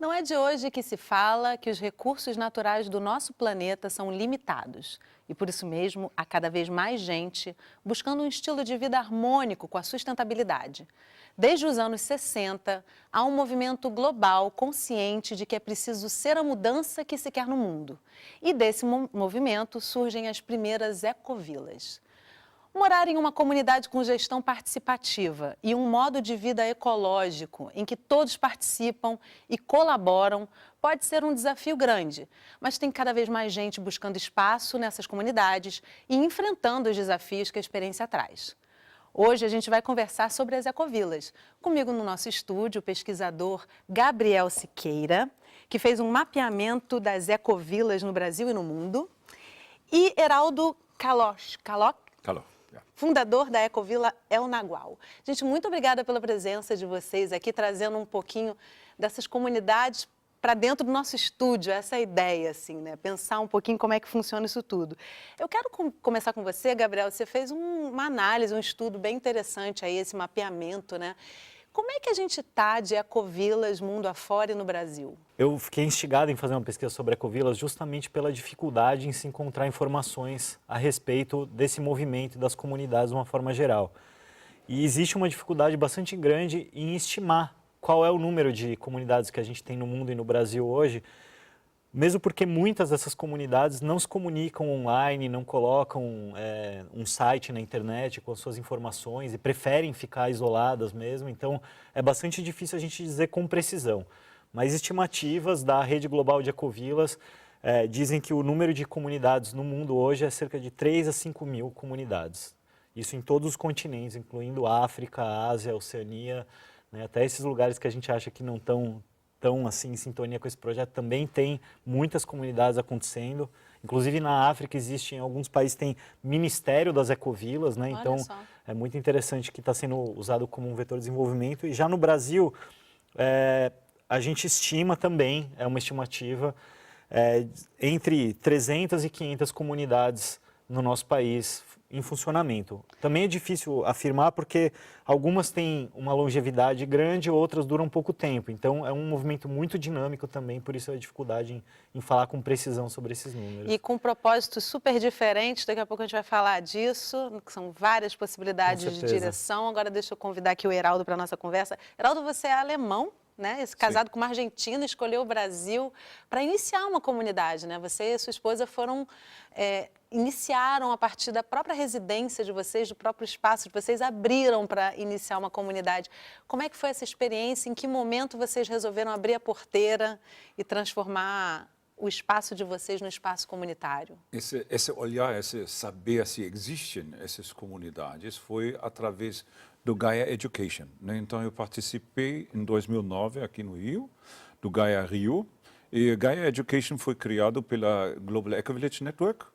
Não é de hoje que se fala que os recursos naturais do nosso planeta são limitados. E por isso mesmo, há cada vez mais gente buscando um estilo de vida harmônico com a sustentabilidade. Desde os anos 60, há um movimento global consciente de que é preciso ser a mudança que se quer no mundo. E desse movimento surgem as primeiras ecovilas. Morar em uma comunidade com gestão participativa e um modo de vida ecológico em que todos participam e colaboram pode ser um desafio grande, mas tem cada vez mais gente buscando espaço nessas comunidades e enfrentando os desafios que a experiência traz. Hoje a gente vai conversar sobre as ecovilas. Comigo no nosso estúdio, o pesquisador Gabriel Siqueira, que fez um mapeamento das ecovilas no Brasil e no mundo, e Heraldo Caloch, fundador da Ecovila El Nagual. Gente, muito obrigada pela presença de vocês aqui, trazendo um pouquinho dessas comunidades para dentro do nosso estúdio, essa é a ideia, assim, né? Pensar um pouquinho como é que funciona isso tudo. Eu quero começar com você, Gabriel. Você fez uma análise, um estudo bem interessante aí, esse mapeamento, né? Como é que a gente está de ecovilas mundo afora e no Brasil? Eu fiquei instigado em fazer uma pesquisa sobre ecovilas justamente pela dificuldade em se encontrar informações a respeito desse movimento das comunidades de uma forma geral. E existe uma dificuldade bastante grande em estimar qual é o número de comunidades que a gente tem no mundo e no Brasil hoje, mesmo porque muitas dessas comunidades não se comunicam online, não colocam um site na internet com as suas informações e preferem ficar isoladas mesmo, então é bastante difícil a gente dizer com precisão. Mas estimativas da Rede Global de Ecovilas dizem que o número de comunidades no mundo hoje é cerca de 3 a 5 mil comunidades. Isso em todos os continentes, incluindo África, Ásia, Oceania, né, até esses lugares que a gente acha que não estão tão assim em sintonia com esse projeto, também tem muitas comunidades acontecendo. Inclusive na África existe, em alguns países tem Ministério das Ecovilas, né? Então é muito interessante que está sendo usado como um vetor de desenvolvimento. E já no Brasil, a gente estima também, é uma estimativa, entre 300 e 500 comunidades no nosso país em funcionamento. Também é difícil afirmar porque algumas têm uma longevidade grande, outras duram pouco tempo. Então é um movimento muito dinâmico também, por isso a dificuldade em falar com precisão sobre esses números. E com propósitos super diferentes, daqui a pouco a gente vai falar disso, que são várias possibilidades de direção. Agora deixa eu convidar aqui o Heraldo para a nossa conversa. Heraldo, você é alemão, né? Casado com uma argentina, escolheu o Brasil para iniciar uma comunidade, né? Você e sua esposa iniciaram a partir da própria residência de vocês, do próprio espaço de vocês, abriram para iniciar uma comunidade. Como é que foi essa experiência? Em que momento vocês resolveram abrir a porteira e transformar o espaço de vocês no espaço comunitário? Esse olhar, esse saber se existem essas comunidades foi através do Gaia Education, né? Então eu participei em 2009 aqui no Rio, do Gaia Rio, e Gaia Education foi criado pela Global Ecovillage Network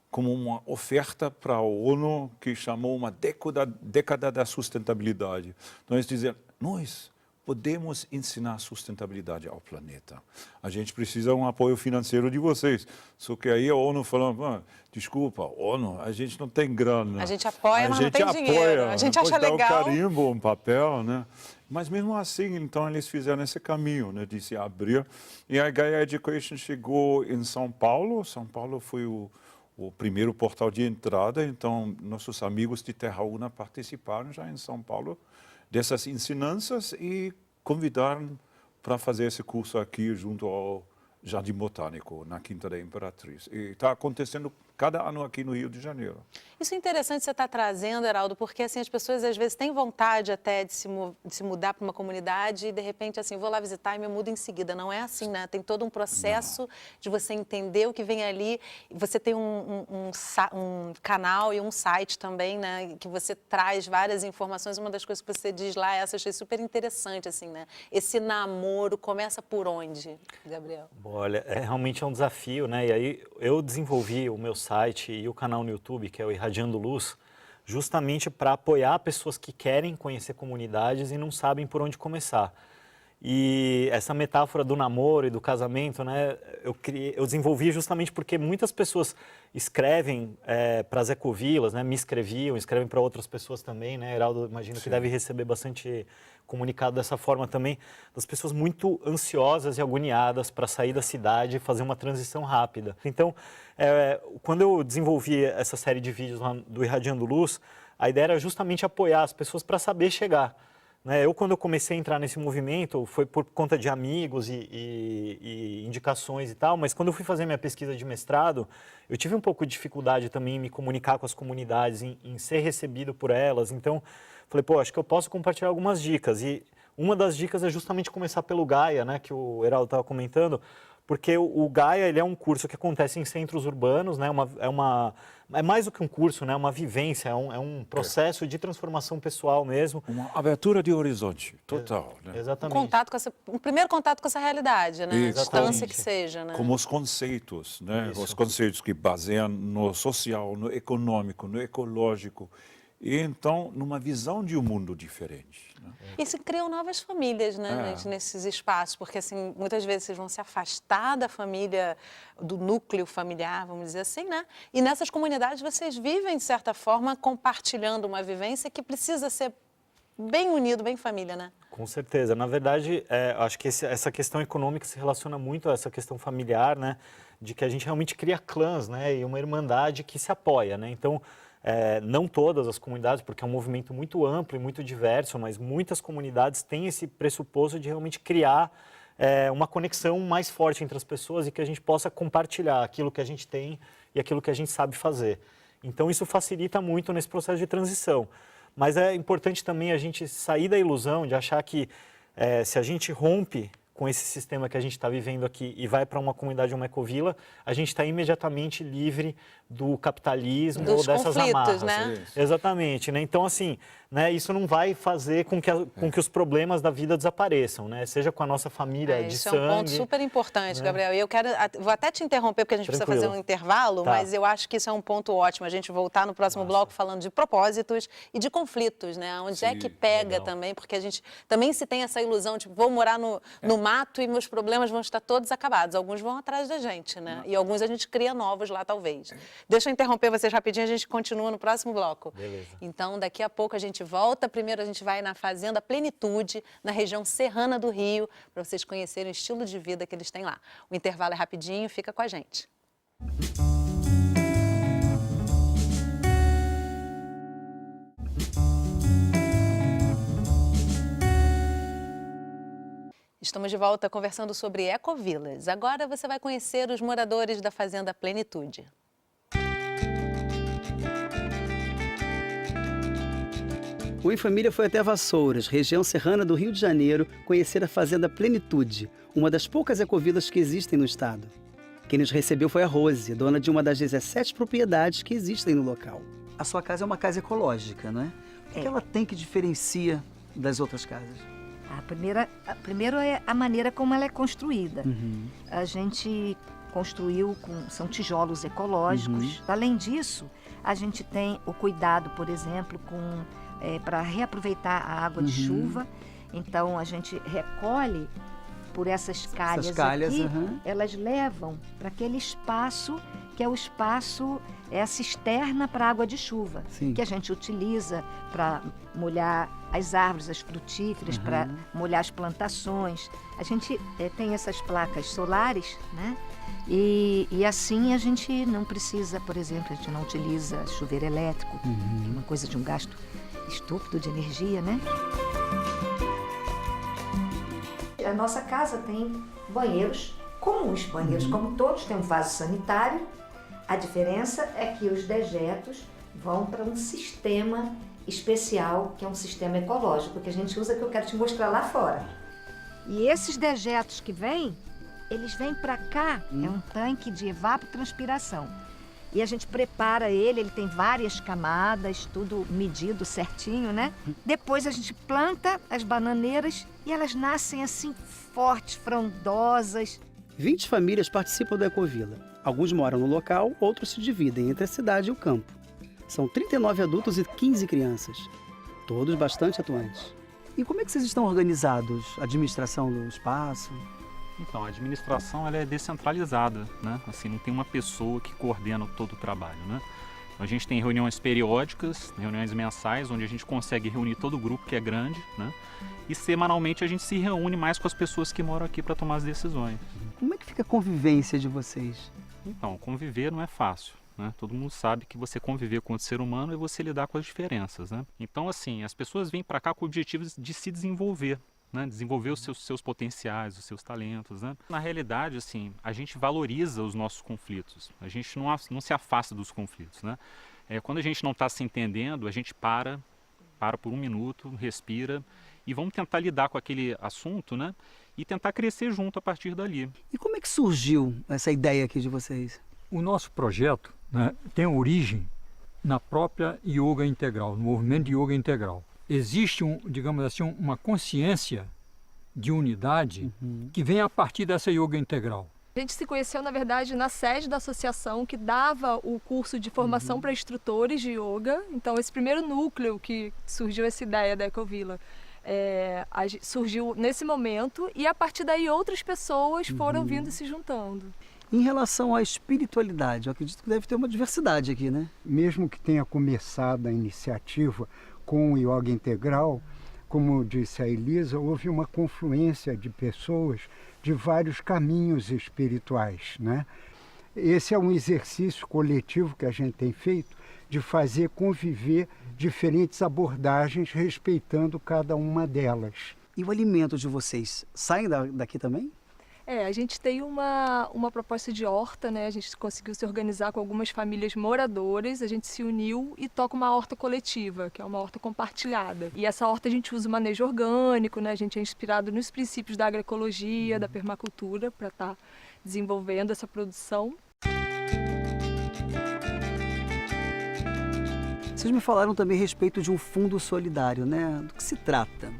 como uma oferta para a ONU que chamou uma década da sustentabilidade. Então eles diziam, nós podemos ensinar sustentabilidade ao planeta. A gente precisa um apoio financeiro de vocês. Só que aí a ONU falou, desculpa, ONU, a gente não tem grana. A gente apoia, mas não tem dinheiro. A gente acha legal. Pode dar um carimbo, um papel, né? Mas mesmo assim, então, eles fizeram esse caminho, né, de se abrir. E a Gaia Education chegou em São Paulo. São Paulo foi o primeiro portal de entrada. Então, nossos amigos de Terra Una participaram já em São Paulo dessas ensinanças e convidaram para fazer esse curso aqui junto ao Jardim Botânico, na Quinta da Imperatriz. E está acontecendo cada ano aqui no Rio de Janeiro. Isso é interessante você estar trazendo, Heraldo, porque assim, as pessoas às vezes têm vontade até de se mudar para uma comunidade e de repente assim, vou lá visitar e me mudo em seguida. Não é assim, né? Tem todo um processo de você entender o que vem ali. Você tem um canal e um site também, né? Que você traz várias informações. Uma das coisas que você diz lá, essa eu achei super interessante, assim, né? Esse namoro começa por onde, Gabriel? Bom, olha, realmente é um desafio, né? E aí eu desenvolvi o meu site e o canal no YouTube, que é o Irradiando Luz, justamente para apoiar pessoas que querem conhecer comunidades e não sabem por onde começar. E essa metáfora do namoro e do casamento, né, eu desenvolvi justamente porque muitas pessoas escrevem para as ecovilas, né, me escreviam, escrevem para outras pessoas também, né, Heraldo, imagino que deve receber bastante comunicado dessa forma também, das pessoas muito ansiosas e agoniadas para sair da cidade e fazer uma transição rápida. Então, quando eu desenvolvi essa série de vídeos lá do Irradiando Luz, a ideia era justamente apoiar as pessoas para saber chegar. Quando eu comecei a entrar nesse movimento, foi por conta de amigos e indicações e tal, mas quando eu fui fazer minha pesquisa de mestrado, eu tive um pouco de dificuldade também em me comunicar com as comunidades, em ser recebido por elas. Então, falei, acho que eu posso compartilhar algumas dicas. E uma das dicas é justamente começar pelo Gaia, né, que o Heraldo estava comentando, porque o Gaia ele é um curso que acontece em centros urbanos, né, é mais do que um curso, né, uma vivência, é um processo de transformação pessoal mesmo. Uma abertura de horizonte, total. Né? Exatamente. Um primeiro contato com essa realidade, né? A distância que seja, né? Como os conceitos, né? Os conceitos que baseiam no social, no econômico, no ecológico. E então, numa visão de um mundo diferente. Né? E se criam novas famílias, né, gente, nesses espaços, porque assim, muitas vezes vocês vão se afastar da família, do núcleo familiar, vamos dizer assim, né? E nessas comunidades vocês vivem, de certa forma, compartilhando uma vivência que precisa ser bem unido, bem família, né? Com certeza. Na verdade, acho que essa questão econômica se relaciona muito a essa questão familiar, né? De que a gente realmente cria clãs, né? E uma irmandade que se apoia, né? Então, não todas as comunidades, porque é um movimento muito amplo e muito diverso, mas muitas comunidades têm esse pressuposto de realmente criar uma conexão mais forte entre as pessoas e que a gente possa compartilhar aquilo que a gente tem e aquilo que a gente sabe fazer. Então, isso facilita muito nesse processo de transição. Mas é importante também a gente sair da ilusão de achar que se a gente rompe com esse sistema que a gente está vivendo aqui e vai para uma comunidade, uma ecovila, a gente está imediatamente livre do capitalismo ou dessas amarras. Né? Exatamente. Né? Então, assim, né, isso não vai fazer com que os problemas da vida desapareçam, né? Seja com a nossa família de sangue. Isso é um ponto super importante, né? Gabriel. E vou até te interromper, porque a gente precisa fazer um intervalo, mas eu acho que isso é um ponto ótimo. A gente voltar no próximo bloco falando de propósitos e de conflitos, né? Onde é que pega também, porque a gente também se tem essa ilusão, tipo, vou morar no mato e meus problemas vão estar todos acabados. Alguns vão atrás da gente, né? E alguns a gente cria novos lá, talvez. Deixa eu interromper vocês rapidinho, a gente continua no próximo bloco. Beleza. Então, daqui a pouco a gente volta. Primeiro a gente vai na Fazenda Plenitude, na região serrana do Rio, para vocês conhecerem o estilo de vida que eles têm lá. O intervalo é rapidinho, fica com a gente. Estamos de volta conversando sobre ecovilas. Agora você vai conhecer os moradores da Fazenda Plenitude. O Em Família foi até Vassouras, região serrana do Rio de Janeiro, conhecer a Fazenda Plenitude, uma das poucas ecovilas que existem no estado. Quem nos recebeu foi a Rose, dona de uma das 17 propriedades que existem no local. A sua casa é uma casa ecológica, não é? O que ela tem que diferencia das outras casas? Primeiro é a maneira como ela é construída. A gente construiu são tijolos ecológicos. Além disso, a gente tem o cuidado, por exemplo, para reaproveitar a água de chuva. Então, a gente recolhe por essas calhas aqui, elas levam para aquele espaço que é o espaço, é a cisterna para água de chuva, que a gente utiliza para molhar as árvores, as frutíferas, para molhar as plantações. A gente tem essas placas solares, né? E assim a gente não precisa, por exemplo, a gente não utiliza chuveiro elétrico, que é uma coisa de um gasto estúpido de energia, né? A nossa casa tem banheiros comuns, banheiros como todos, tem um vaso sanitário. A diferença é que os dejetos vão para um sistema especial, que é um sistema ecológico, que a gente usa, que eu quero te mostrar lá fora. E esses dejetos que vêm, eles vêm para cá, é um tanque de evapotranspiração. E a gente prepara ele tem várias camadas, tudo medido certinho, né? Depois a gente planta as bananeiras e elas nascem assim, fortes, frondosas. 20 famílias participam da Ecovila. Alguns moram no local, outros se dividem entre a cidade e o campo. São 39 adultos e 15 crianças, todos bastante atuantes. E como é que vocês estão organizados? A administração do espaço? Então, a administração ela é descentralizada, né? Assim, não tem uma pessoa que coordena todo o trabalho, né? A gente tem reuniões periódicas, reuniões mensais, onde a gente consegue reunir todo o grupo, que é grande, né? E semanalmente a gente se reúne mais com as pessoas que moram aqui para tomar as decisões. Como é que fica a convivência de vocês? Então, conviver não é fácil, né? Todo mundo sabe que você conviver com outro ser humano é você lidar com as diferenças, né? Então, assim, as pessoas vêm para cá com o objetivo de se desenvolver, né? Desenvolver os seus potenciais, os seus talentos, né? Na realidade, assim, a gente valoriza os nossos conflitos. A gente não se afasta dos conflitos, né? Quando a gente não está se entendendo, a gente para por um minuto, respira e vamos tentar lidar com aquele assunto, né? E tentar crescer junto a partir dali. E como é que surgiu essa ideia aqui de vocês? O nosso projeto, né, tem origem na própria yoga integral, no movimento de yoga integral. Existe, digamos assim, uma consciência de unidade que vem a partir dessa yoga integral. A gente se conheceu, na verdade, na sede da associação que dava o curso de formação para instrutores de yoga. Então, esse primeiro núcleo que surgiu essa ideia da Ecovila surgiu nesse momento e, a partir daí, outras pessoas foram vindo e se juntando. Em relação à espiritualidade, eu acredito que deve ter uma diversidade aqui, né? Mesmo que tenha começado a iniciativa com o yoga integral, como disse a Elisa, houve uma confluência de pessoas de vários caminhos espirituais, né? Esse é um exercício coletivo que a gente tem feito de fazer conviver diferentes abordagens respeitando cada uma delas. E o alimento de vocês saem daqui também? A gente tem uma proposta de horta, né? A gente conseguiu se organizar com algumas famílias moradoras, a gente se uniu e toca uma horta coletiva, que é uma horta compartilhada. E essa horta a gente usa o manejo orgânico, né? A gente é inspirado nos princípios da agroecologia, da permacultura, para estar desenvolvendo essa produção. Vocês me falaram também a respeito de um fundo solidário, né? Do que se trata?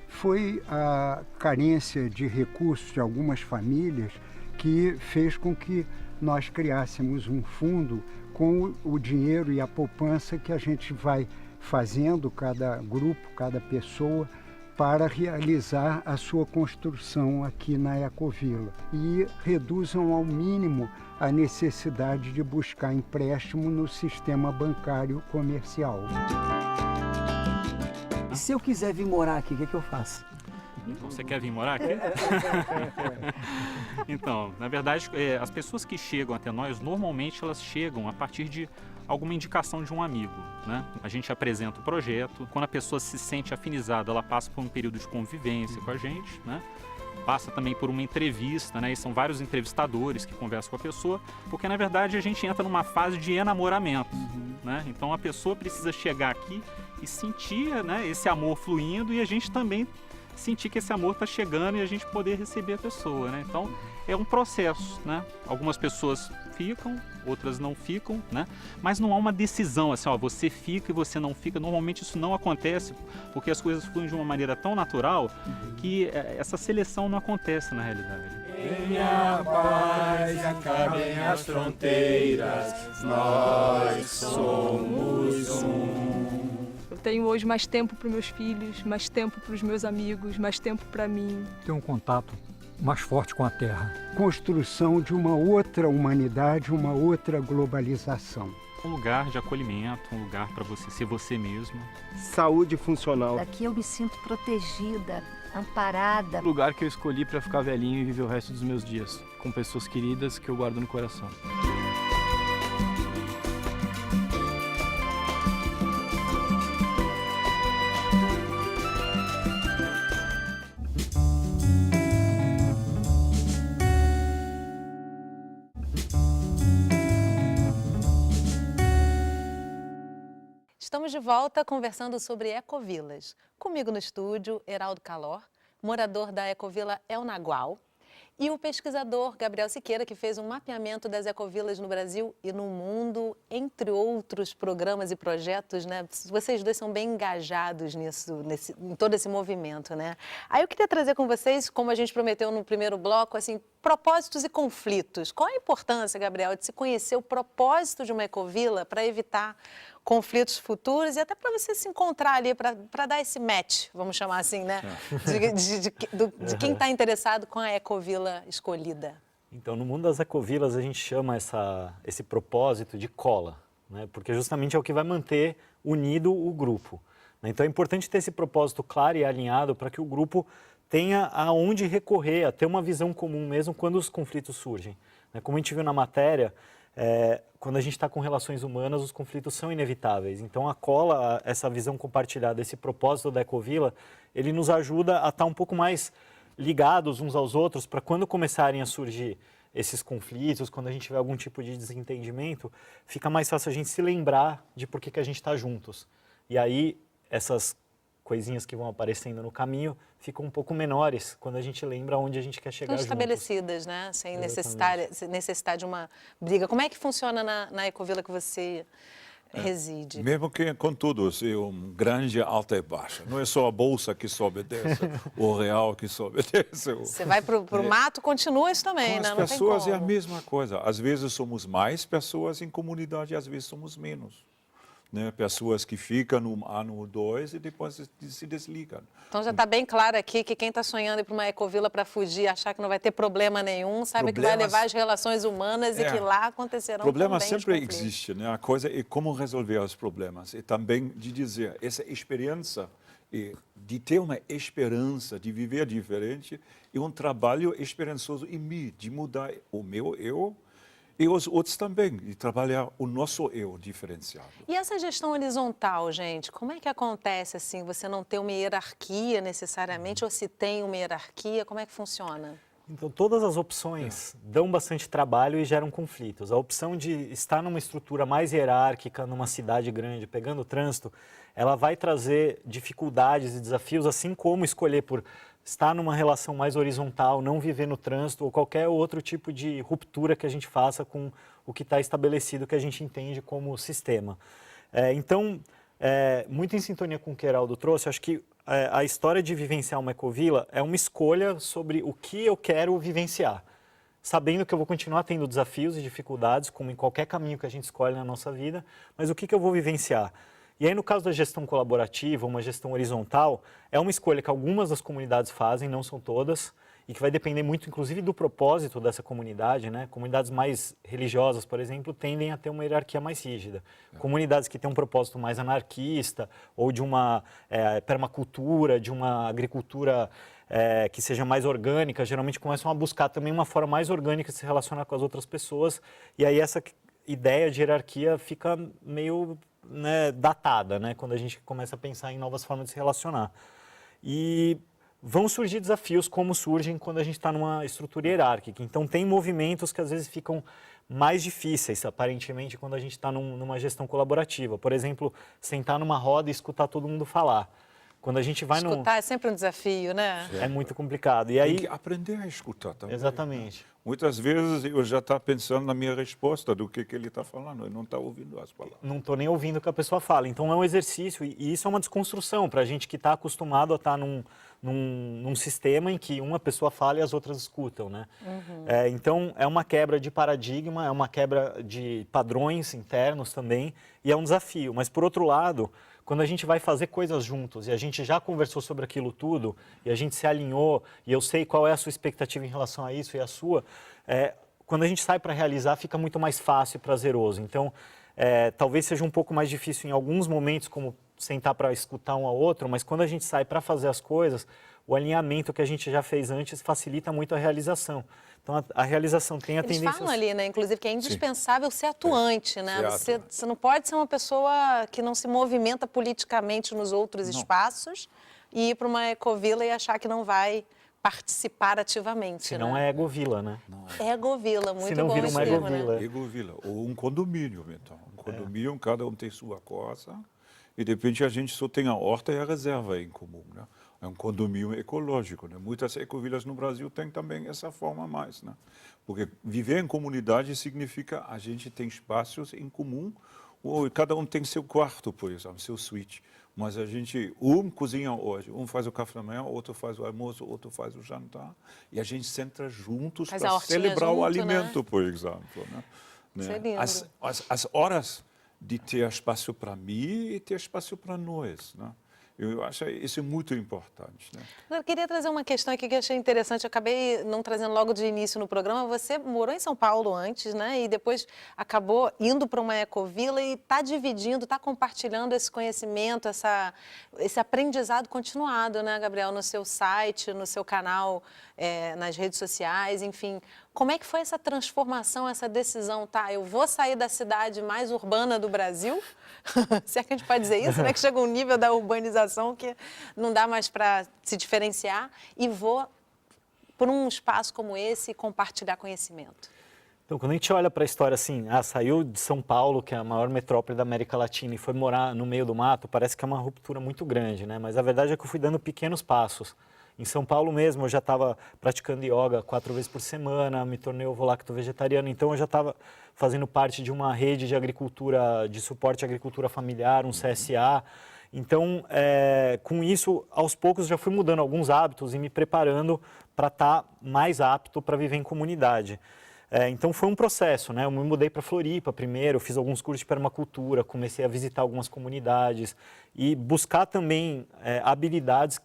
Foi a carência de recursos de algumas famílias que fez com que nós criássemos um fundo com o dinheiro e a poupança que a gente vai fazendo, cada grupo, cada pessoa, para realizar a sua construção aqui na Ecovila e reduzam ao mínimo a necessidade de buscar empréstimo no sistema bancário comercial. E se eu quiser vir morar aqui, o que é que eu faço? Então, você quer vir morar aqui? Então, na verdade, as pessoas que chegam até nós, normalmente elas chegam a partir de alguma indicação de um amigo, né? A gente apresenta o projeto, quando a pessoa se sente afinizada, ela passa por um período de convivência com a gente, né? Passa também por uma entrevista, né? E são vários entrevistadores que conversam com a pessoa, porque na verdade a gente entra numa fase de enamoramento, né? Então a pessoa precisa chegar aqui e sentir, né, esse amor fluindo e a gente também sentir que esse amor está chegando e a gente poder receber a pessoa, né? Então é um processo, né? Algumas pessoas ficam, outras não ficam, né? Mas não há uma decisão assim, ó, você fica e você não fica. Normalmente isso não acontece porque as coisas fluem de uma maneira tão natural que essa seleção não acontece na realidade. Venha a paz e acabem as fronteiras, nós somos um. Eu tenho hoje mais tempo para os meus filhos, mais tempo para os meus amigos, mais tempo para mim. Tem um contato mais forte com a terra. Construção de uma outra humanidade, uma outra globalização. Um lugar de acolhimento, um lugar para você ser você mesmo. Saúde funcional. Aqui eu me sinto protegida, amparada. Um lugar que eu escolhi para ficar velhinho e viver o resto dos meus dias, com pessoas queridas que eu guardo no coração. Estamos de volta conversando sobre ecovilas. Comigo no estúdio, Heraldo Calor, morador da ecovila El Nagual, e o pesquisador Gabriel Siqueira, que fez um mapeamento das ecovilas no Brasil e no mundo, entre outros programas e projetos, né? Vocês dois são bem engajados nisso, em todo esse movimento, né? Aí eu queria trazer com vocês, como a gente prometeu no primeiro bloco, assim, propósitos e conflitos. Qual a importância, Gabriel, de se conhecer o propósito de uma ecovila para evitar conflitos futuros e até para você se encontrar ali, para dar esse match, vamos chamar assim, né? De quem está interessado com a ecovila escolhida. Então, no mundo das ecovilas, a gente chama esse propósito de cola, né? Porque justamente é o que vai manter unido o grupo. Né? Então, é importante ter esse propósito claro e alinhado para que o grupo tenha aonde recorrer, a ter uma visão comum mesmo quando os conflitos surgem. Né? Como a gente viu na matéria, quando a gente está com relações humanas, os conflitos são inevitáveis. Então, a cola, essa visão compartilhada, esse propósito da ecovila, ele nos ajuda a estar um pouco mais ligados uns aos outros para quando começarem a surgir esses conflitos, quando a gente tiver algum tipo de desentendimento, fica mais fácil a gente se lembrar de por que a gente está juntos. E aí, essas coisinhas que vão aparecendo no caminho ficam um pouco menores quando a gente lembra onde a gente quer chegar juntos. Estão estabelecidas, né? Sem necessitar de uma briga. Como é que funciona na ecovila que você reside? Mesmo que, contudo, é um grande alta e baixa. Não é só a bolsa que sobe e desce, o real que sobe e desce. Você vai para o mato, continua isso também, Com né? as Não pessoas tem é a como. mesma coisa. Às vezes somos mais pessoas em comunidade, às vezes somos menos. Né? Pessoas que ficam no ano ou dois e depois se desligam. Então já está bem claro aqui que quem está sonhando ir para uma ecovila para fugir, achar que não vai ter problema nenhum, sabe que vai levar as relações humanas e que lá acontecerão problemas também os sempre conflitos. existem, né? A coisa é como resolver os problemas. E também de dizer, essa experiência, de ter uma esperança de viver diferente, é um trabalho esperançoso em mim, de mudar o meu eu, e os outros também, de trabalhar o nosso eu diferenciado. E essa gestão horizontal, gente, como é que acontece assim? Você não ter uma hierarquia necessariamente, ou se tem uma hierarquia, como é que funciona? Então, todas as opções dão bastante trabalho e geram conflitos. A opção de estar numa estrutura mais hierárquica, numa cidade grande, pegando trânsito, ela vai trazer dificuldades e desafios, assim como escolher por estar numa relação mais horizontal, não viver no trânsito ou qualquer outro tipo de ruptura que a gente faça com o que está estabelecido, que a gente entende como sistema. Então, muito em sintonia com o que o Heraldo trouxe, acho que a história de vivenciar uma ecovila é uma escolha sobre o que eu quero vivenciar, sabendo que eu vou continuar tendo desafios e dificuldades, como em qualquer caminho que a gente escolhe na nossa vida, mas o que eu vou vivenciar? E aí, no caso da gestão colaborativa, uma gestão horizontal, é uma escolha que algumas das comunidades fazem, não são todas, e que vai depender muito, inclusive, do propósito dessa comunidade, né? Comunidades mais religiosas, por exemplo, tendem a ter uma hierarquia mais rígida. Comunidades que têm um propósito mais anarquista, ou de uma permacultura, de uma agricultura que seja mais orgânica, geralmente começam a buscar também uma forma mais orgânica de se relacionar com as outras pessoas, e aí essa ideia de hierarquia fica meio datada, né? Quando a gente começa a pensar em novas formas de se relacionar. E vão surgir desafios como surgem quando a gente está numa estrutura hierárquica. Então, tem movimentos que às vezes ficam mais difíceis, aparentemente, quando a gente está numa gestão colaborativa. Por exemplo, sentar numa roda e escutar todo mundo falar. Quando a gente vai escutar é sempre um desafio, né? É muito complicado. E aí... Tem que aprender a escutar também. Exatamente. Né? Muitas vezes eu já estou pensando na minha resposta do que ele está falando, e não está ouvindo as palavras. Não estou nem ouvindo o que a pessoa fala. Então é um exercício, e isso é uma desconstrução para a gente que está acostumado a estar num sistema em que uma pessoa fala e as outras escutam, né? Então é uma quebra de paradigma, é uma quebra de padrões internos também, e é um desafio. Mas por outro lado, quando a gente vai fazer coisas juntos e a gente já conversou sobre aquilo tudo e a gente se alinhou e eu sei qual é a sua expectativa em relação a isso e a sua, quando a gente sai para realizar fica muito mais fácil e prazeroso. Então, talvez seja um pouco mais difícil em alguns momentos, como sentar para escutar um ao outro, mas quando a gente sai para fazer as coisas, o alinhamento que a gente já fez antes facilita muito a realização. Então, a realização tem a tendência... Eles falam ali, né, inclusive, que é indispensável ser atuante, né? Você não pode ser uma pessoa que não se movimenta politicamente nos outros espaços e ir para uma ecovila e achar que não vai participar ativamente, Se não é egovila, né? Egovila, muito bom. Se não vira uma egovila. Né? Egovila, ou um condomínio, então. Um condomínio, cada um tem sua coisa, e de repente a gente só tem a horta e a reserva em comum, né? É um condomínio ecológico, né? Muitas ecovilas no Brasil têm também essa forma mais, né? Porque viver em comunidade significa a gente tem espaços em comum, ou cada um tem seu quarto, por exemplo, seu suíte. Mas a gente, cozinha hoje, faz o café da manhã, outro faz o almoço, outro faz o jantar. E a gente senta juntos para celebrar o alimento, né? Por exemplo. Né? Isso é lindo. As horas de ter espaço para mim e ter espaço para nós. Né? Eu acho isso muito importante. Né? Eu queria trazer uma questão aqui que eu achei interessante. Eu acabei não trazendo logo de início no programa. Você morou em São Paulo antes, né? E depois acabou indo para uma ecovila e está dividindo, está compartilhando esse conhecimento, esse aprendizado continuado, né, Gabriel? No seu site, no seu canal, nas redes sociais, enfim. Como é que foi essa transformação, essa decisão? Tá, eu vou sair da cidade mais urbana do Brasil? Se é que a gente pode dizer isso, né? Que chega um nível da urbanização que não dá mais para se diferenciar e vou por um espaço como esse compartilhar conhecimento. Então, quando a gente olha para a história assim, saiu de São Paulo, que é a maior metrópole da América Latina, e foi morar no meio do mato, parece que é uma ruptura muito grande, né? Mas a verdade é que eu fui dando pequenos passos. Em São Paulo mesmo, eu já estava praticando yoga 4 vezes por semana, me tornei ovo-lacto-vegetariano, então eu já estava fazendo parte de uma rede de agricultura, de suporte à agricultura familiar, um CSA. Então, com isso, aos poucos, já fui mudando alguns hábitos e me preparando para estar mais apto para viver em comunidade. Então, foi um processo, né? Eu me mudei para Floripa primeiro, fiz alguns cursos de permacultura, comecei a visitar algumas comunidades e buscar também habilidades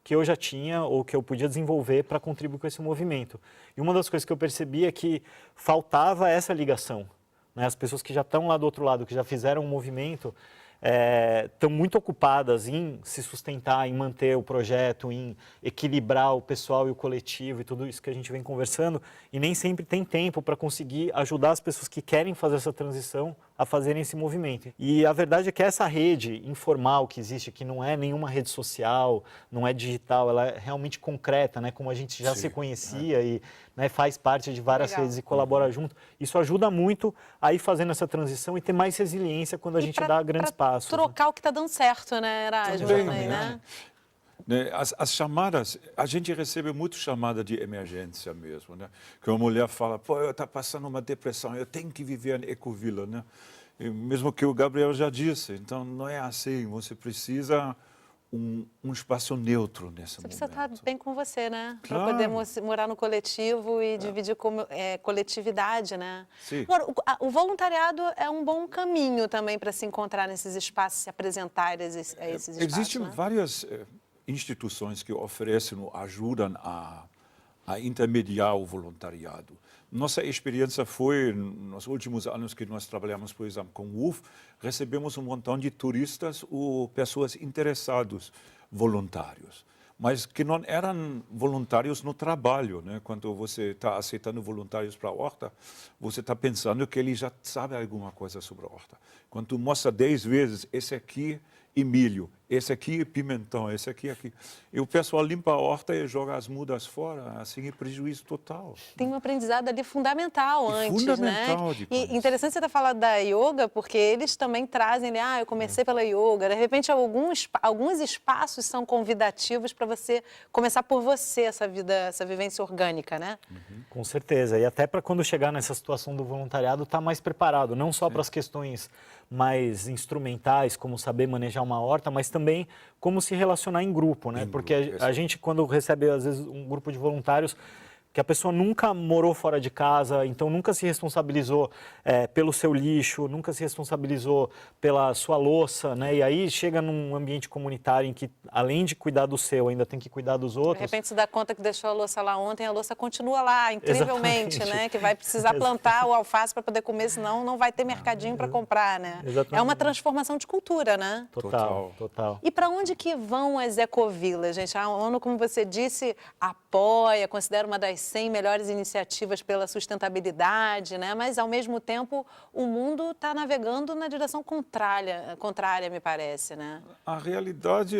que eu já tinha ou que eu podia desenvolver para contribuir com esse movimento. E uma das coisas que eu percebi é que faltava essa ligação, né? As pessoas que já estão lá do outro lado, que já fizeram um movimento, estão muito ocupadas em se sustentar, em manter o projeto, em equilibrar o pessoal e o coletivo e tudo isso que a gente vem conversando, e nem sempre tem tempo para conseguir ajudar as pessoas que querem fazer essa transição a fazerem esse movimento. E a verdade é que essa rede informal que existe, que não é nenhuma rede social, não é digital, ela é realmente concreta, né? Como a gente já se conhecia e, né, faz parte de várias redes e colabora junto. Isso ajuda muito a ir fazendo essa transição e ter mais resiliência quando a gente dá grandes passos. Trocar o que está dando certo, né, Erasmo? Também, né? As chamadas, a gente recebe muito chamada de emergência mesmo, né? Que uma mulher fala, pô, eu estou passando uma depressão, eu tenho que viver em ecovila, né? E mesmo que o Gabriel já disse, então não é assim, você precisa um espaço neutro nesse momento. Você precisa estar bem com você, né? Claro. Para poder morar no coletivo e dividir coletividade, né? Sim. Agora, o voluntariado é um bom caminho também para se encontrar nesses espaços, se apresentar a esses espaços, Existem né? várias instituições que oferecem, ajudam a intermediar o voluntariado. Nossa experiência foi, nos últimos anos que nós trabalhamos, por exemplo, com o UF, recebemos um montão de turistas ou pessoas interessadas, voluntários, mas que não eram voluntários no trabalho, né? Quando você está aceitando voluntários para a horta, você está pensando que ele já sabe alguma coisa sobre a horta. Quando tu mostra 10 vezes, esse aqui e milho, esse aqui é pimentão, esse aqui. E o pessoal limpa a horta e joga as mudas fora, assim é prejuízo total. Tem um aprendizado ali fundamental antes, fundamental, né? depois. E interessante você ter falado da yoga, porque eles também trazem, eu comecei pela yoga. De repente, alguns espaços são convidativos para você começar por você essa vivência orgânica, né? Com certeza. E até para quando chegar nessa situação do voluntariado, estar mais preparado, não só para as questões mais instrumentais, como saber manejar uma horta, mas também como se relacionar em grupo, né? Porque a gente, quando recebe, às vezes, um grupo de voluntários, que a pessoa nunca morou fora de casa, então nunca se responsabilizou pelo seu lixo, nunca se responsabilizou pela sua louça, né? E aí chega num ambiente comunitário em que, além de cuidar do seu, ainda tem que cuidar dos outros. De repente se dá conta que deixou a louça lá ontem, a louça continua lá, incrivelmente, Exatamente. né? Que vai precisar plantar o alface para poder comer, senão não vai ter mercadinho para comprar, né? Exatamente. É uma transformação de cultura, né? Total. E para onde que vão as ecovilas, gente? A ONU, como você disse, apoia, considera uma das 100 melhores iniciativas pela sustentabilidade, né? Mas, ao mesmo tempo, o mundo está navegando na direção contrária, me parece, né? A realidade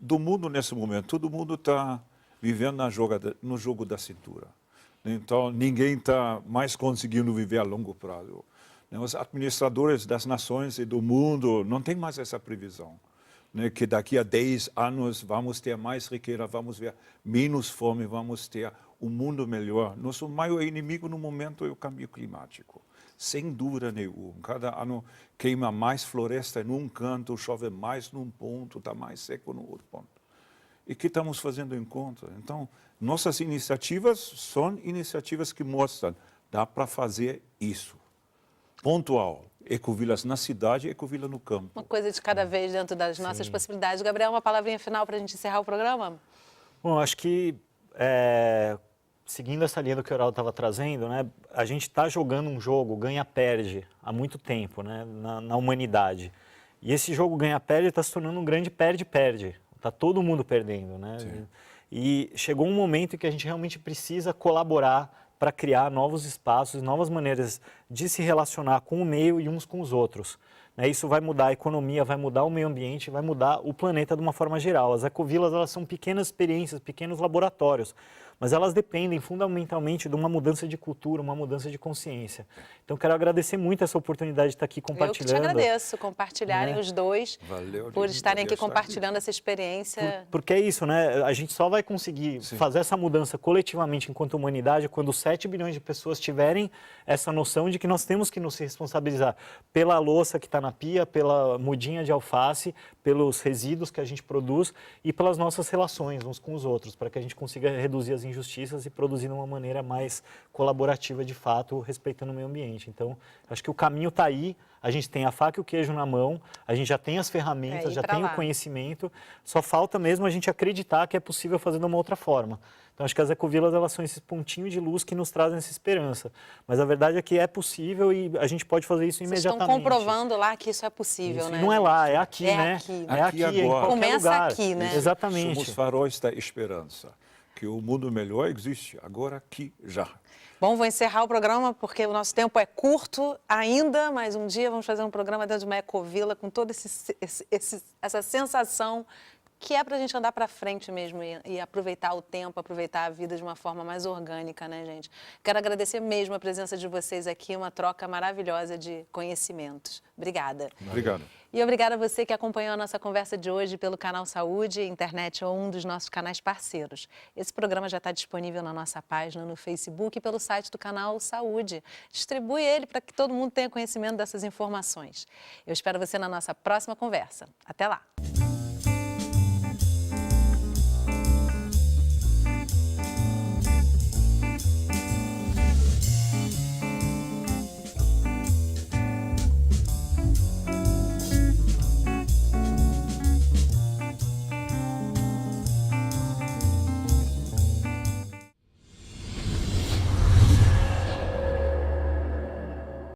do mundo nesse momento, todo mundo está vivendo no jogo da cintura. Então, ninguém está mais conseguindo viver a longo prazo. Os administradores das nações e do mundo não têm mais essa previsão, né? Que daqui a 10 anos vamos ter mais riqueza, vamos ver menos fome, vamos ter um mundo melhor. Nosso maior inimigo no momento é o câmbio climático. sem dúvida nenhuma. Cada ano queima mais floresta em um canto, chove mais num ponto, está mais seco no outro ponto. E o que estamos fazendo em conta? Então, nossas iniciativas são iniciativas que mostram dá para fazer isso. Pontual. Ecovilas na cidade, ecovila no campo. Uma coisa de cada vez dentro das nossas possibilidades. Gabriel, uma palavrinha final para a gente encerrar o programa? Bom, acho que, seguindo essa linha do que o Heraldo estava trazendo, né, a gente está jogando um jogo ganha-perde há muito tempo, né, na humanidade. E esse jogo ganha-perde está se tornando um grande perde-perde. Está todo mundo perdendo, né? E chegou um momento em que a gente realmente precisa colaborar para criar novos espaços, novas maneiras de se relacionar com o meio e uns com os outros. Isso vai mudar a economia, vai mudar o meio ambiente, vai mudar o planeta de uma forma geral. As ecovilas, elas são pequenas experiências, pequenos laboratórios, mas elas dependem fundamentalmente de uma mudança de cultura, uma mudança de consciência. Então, quero agradecer muito essa oportunidade de estar aqui compartilhando. Eu que te agradeço, compartilharem os dois, por estarem aqui compartilhando essa experiência. Porque é isso, né? A gente só vai conseguir fazer essa mudança coletivamente enquanto humanidade quando 7 bilhões de pessoas tiverem essa noção de que nós temos que nos responsabilizar pela louça que está na pia, pela mudinha de alface, pelos resíduos que a gente produz e pelas nossas relações uns com os outros, para que a gente consiga reduzir as injustiças e produzir de uma maneira mais colaborativa de fato, respeitando o meio ambiente. Então, acho que o caminho está aí, a gente tem a faca e o queijo na mão, a gente já tem as ferramentas, já tem o conhecimento, só falta mesmo a gente acreditar que é possível fazer de uma outra forma. Então, acho que as ecovilas, elas são esse pontinho de luz que nos trazem essa esperança. Mas a verdade é que é possível e a gente pode fazer isso imediatamente. Vocês estão comprovando lá que isso é possível, né? Não é lá, é aqui, né? É aqui agora. Em qualquer Começa lugar. aqui, né? Exatamente. Somos faróis da esperança. Que o mundo melhor existe agora, aqui, já. Bom, vou encerrar o programa porque o nosso tempo é curto ainda, mas um dia vamos fazer um programa dentro de uma ecovila com toda essa sensação que é para a gente andar para frente mesmo e aproveitar o tempo, aproveitar a vida de uma forma mais orgânica, né, gente? Quero agradecer mesmo a presença de vocês aqui, uma troca maravilhosa de conhecimentos. Obrigada. Obrigado. E obrigada a você que acompanhou a nossa conversa de hoje pelo canal Saúde, internet ou um dos nossos canais parceiros. Esse programa já está disponível na nossa página no Facebook e pelo site do canal Saúde. Distribui ele para que todo mundo tenha conhecimento dessas informações. Eu espero você na nossa próxima conversa. Até lá!